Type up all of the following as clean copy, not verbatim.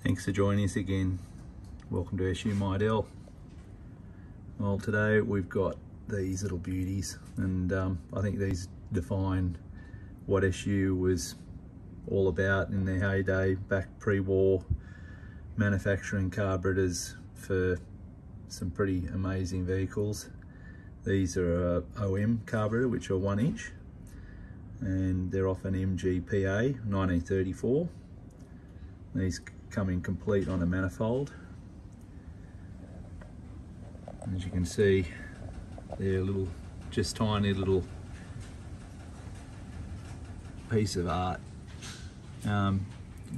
Thanks for joining us again. Welcome to SU Midel. Well, today we've got these little beauties, and I think these define what SU was all about in their heyday, back pre-war, manufacturing carburetors for some pretty amazing vehicles. These are a OM carburetor, which are 1 inch, and they're off an MGPA 1934. These come in complete on a manifold. As you can see, they're a little, just tiny little piece of art.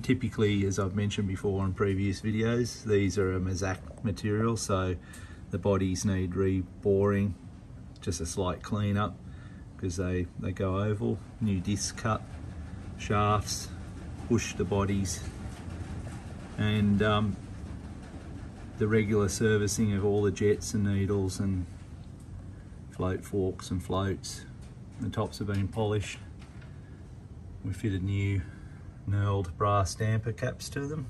Typically, as I've mentioned before in previous videos, these are a Mazak material, so the bodies need reboring, just a slight clean up because they go oval. New disc cut, shafts, push the bodies, and the regular servicing of all the jets and needles and float forks and floats. The tops have been polished. We fitted new knurled brass damper caps to them.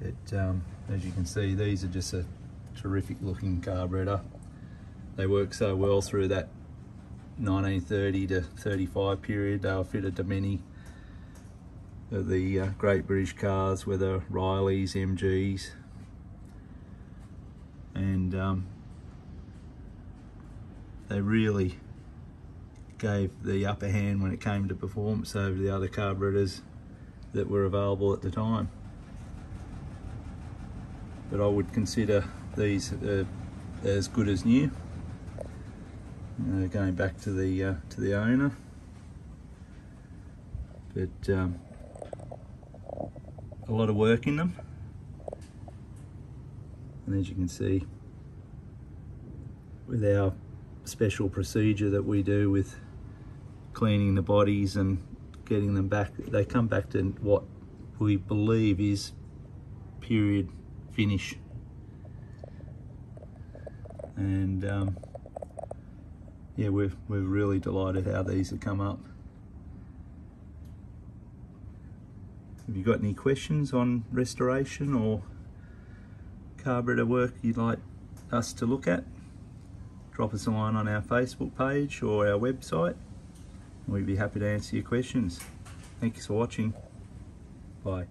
But as you can see, these are just a terrific looking carburetor. They work so well through that 1930 to 35 period. They were fitted to many of the great British cars, whether Rileys, MGs, and they really gave the upper hand when it came to performance over the other carburetors that were available at the time. But I would consider these as good as new. Going back to the owner, but a lot of work in them, and as you can see, with our special procedure that we do with cleaning the bodies and getting them back, they come back to what we believe is period finish. And yeah, we're really delighted how these have come up. Have you got any questions on restoration or carburetor work you'd like us to look at? Drop us a line on our Facebook page or our website. We'd be happy to answer your questions. Thanks for watching. Bye.